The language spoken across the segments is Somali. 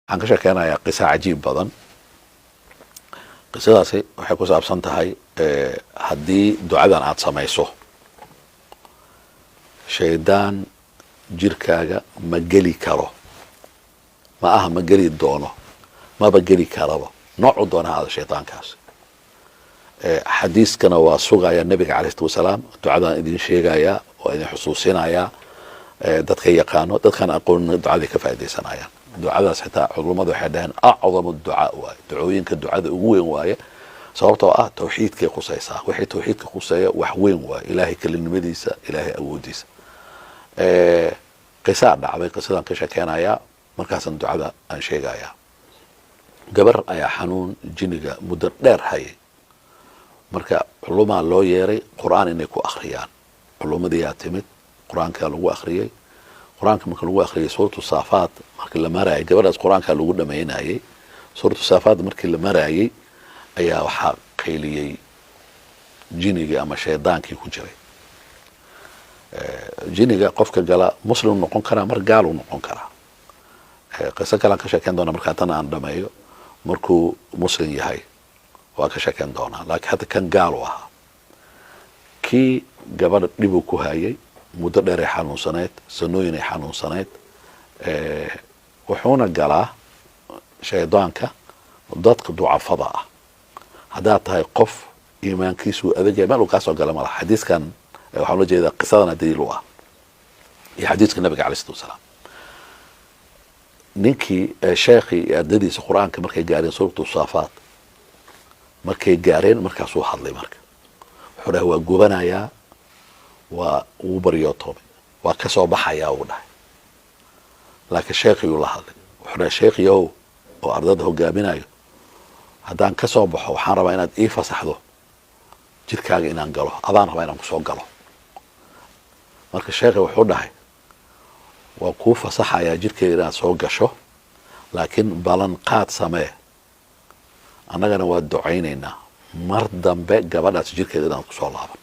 waxaan ka sheekeynayaa qiso cajiib badan. qisadaasi waxay ku saabsan tahay haddii ducadan aad samayso shaydaan jirkaaga ma geli karo, ma aha ma geli doono, maba geli karaba, noocu doona hada shaydaankaasi. xadiiskana waa sugaya nabiga calayhi salatu wasalaam. ducadan idin sheegayaa oo idin xusuusinayaa dadka yaqaano, dadkaan aqoonina ducadii ka faaidaysanayaan. ducadaas xitaa culummadu waxay dhaheen acdamu ducaa waaye, ducooyinka ducada ugu weyn waaye, sababtoo ah tawxiidkay khusaysaa. wixii tawxiidka khuseeya wax weyn waaye, ilaahay kelinimadiisa, ilaahay awoodiisa. qisaa dhacday, qisadaan ka sheekeynayaa, markaasaan ducada aan sheegayaa. gabar ayaa xanuun jiniga muddo dheer hayay, marka culumaa loo yeeray qur-aan inay ku akhriyaan. culumadiyaa timid, qur-aankaa lagu akhriyey. qur-aanka marka lagu akhriyay suuratu saafaad markii la maraayay, gabadhaas qur-aankaa lagu dhamaynayay. suuratu saafaad markii la maraayay ayaa waxaa qayliyey jinigii ama shaydaankii ku jiray. jiniga qofka gala muslim noqon karaa, mar gaal uu noqon karaa. qiso kalean ka sheekeyn doona markaa tan aan dhameeyo. markuu muslim yahay waa ka sheekeyn doonaa, laakiin hadda kan gaal u ahaa. kii gabadha dhibuu ku hayay, muddo dheer ay xanuunsanayd, sanooyin ay xanuunsanayd. wuxuuna galaa shaydaanka dadka ducafada ah. haddaad tahay qof iimaankiisu adagyahay, meel uu kaasoo gala malaha. xadiiskan waxaan ula jeedaa qisadana daliil u ah, iyo xadiiska nabiga calay salatu wasalaam. ninkii sheekhii iyo ardadiisa qur-aanka markay gaareen suuratu saafaad markay gaareen, markaasuu hadlay. marka wuxuu dhahay waa gubanayaa, waa wuu baryootoomay, waa ka soo baxayaa uu dhahay. laakiin sheekhiyuu la hadlay, wuxuu dhahay sheekhiyow oo ardada hogaaminayo, haddaan ka soo baxo waxaan rabaa inaad ii fasaxdo jirkaaga inaan galo, adaan rabaa inaan kusoo galo. marka sheekhi wuxuu dhahay waa kuu fasaxayaa jirkeyga inaad soo gasho, laakiin ballanqaad samee, annagana waa ducaynaynaa mar dambe gabadhaas jirkeeda inaad kusoo laaban.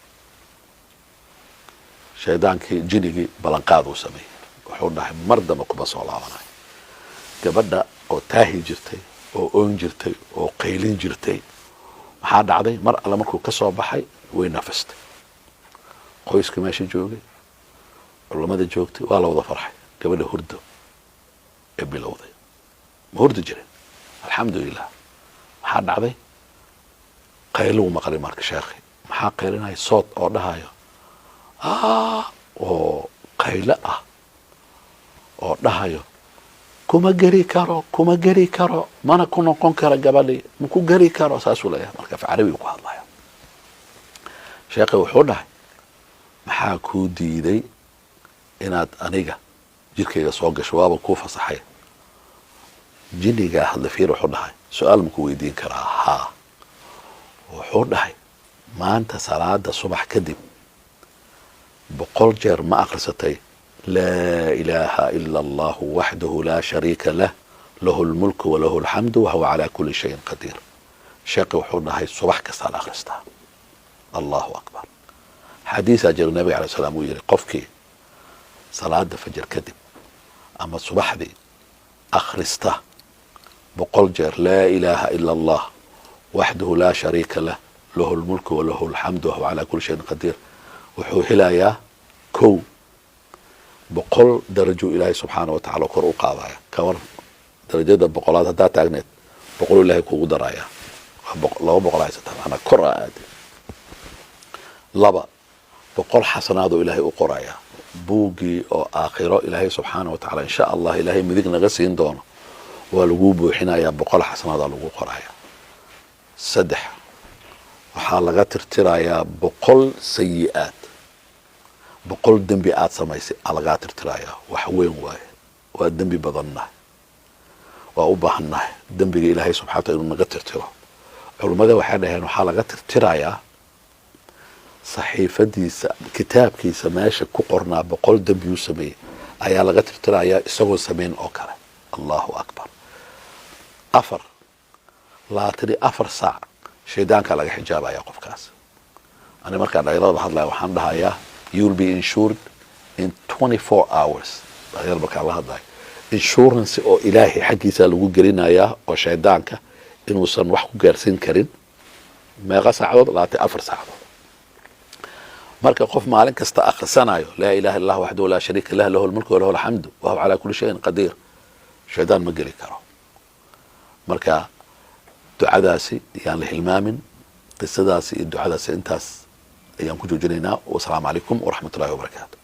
shaydaankii jinigii ballanqaad uu sameeyey, wuxuu dhahay mar dambe kuma soo laabanayo. gabadha oo taahi jirtay, oo oon jirtay, oo qaylin jirtay, maxaa dhacday? mar alle markuu ka soo baxay way nafistay. qoyska meesha joogay, culamada joogtay, waa la wada farxay. gabadha hurdo ee bilowday, ma hurdi jirin. alxamdulilah. maxaa dhacday? qayluu maqlay marka sheekhi. maxaa qaylinaya? sood oo dhahayo oo qaylo ah oo dhahayo kuma geli karo, kuma geli karo, mana ku noqon kara gabadhii, maku geli karo, saasuu leeyahay. marka af carabi ku hadlaya. sheekhi wuxuu dhahay maxaa kuu diiday inaad aniga jirkayga soo gasho? waaba kuu fasaxay. jinigaa hadla fiir. wuxuu dhahay su-aal maku weydiin karaa? haa. wuxuu dhahay maanta salaada subax kadib 100 jeer ma akhrisatay laa ilaaha ila allahu waxdahu laa shariika lah lahu lmulku walahu alxamdu wahuwa calaa kuli shayin qadiir? sheekhi wuxuu dhahay subax kastaa la akhristaa. allahu akbar. xadiisaa jira nabiga alay salaam uu yihi qofkii salaada fajar kadib ama subaxdii akhrista 100 jeer laa ilaaha ila allah waxdahu laa shariika lah lahu lmulku walahu alxamdu wahuwa calaa kuli shayin qadiir, wuxuu helayaa 100 darajo ilaahay subxaana watacaala kor u qaadaya. kawar darajada 100aad haddaa taagneed 100 ilaahay kuugu daraya. 200 haysataa maanaa kor a aade. 2 100 xasanaadoo ilaahay u qoraya. buuggii oo aakhiro ilaahay subxaana watacaala insha allah ilaahay midig naga siin doono waa lagu buuxinayaa. 100 xasanaadaa lagu qoraya. 3 waxaa laga tirtirayaa 100 sayi-aad. 100 dembi aad samaysay aa lagaa tirtirayaa. wax weyn waaye, waa dembi badannahay, waa u baahannahay dembiga ilaahay subxana wataala inuu naga tirtiro. culummada waxay dhaheen waxaa laga tirtirayaa saxiifadiisa, kitaabkiisa meesha ku qornaa 100 dembiyuu sameeyey ayaa laga tirtirayaa isagoo samayn oo kale. allahu akbar. 4 laatiri 4 saac shaydaankaa laga xijaabaya qofkaas. ani markaan dhalinyarada hadlaya waxaan dhahayaa you will be insured in 24 hours. dhalinyar markaan la hadlayo insurance oo ilaahay xaggiisa lagu gelinayaa oo shaydaanka inuusan wax ku gaarsiin karin meeqa saacadood 24 saacadood marka qof maalin kasta akhrisanayo laa ilaaha illa allah wahdahu la sharika lahu lahul mulku wa lahul hamdu wa huwa ala kulli shay'in qadir shaydaan ma geli karo marka ducadaasi yaan la hilmaamin qisadaasi iyo ducadaasi intaas ayaan ku joojinaynaa. Wassalaamu calaykum waraxmatullaahi wabarakaatu.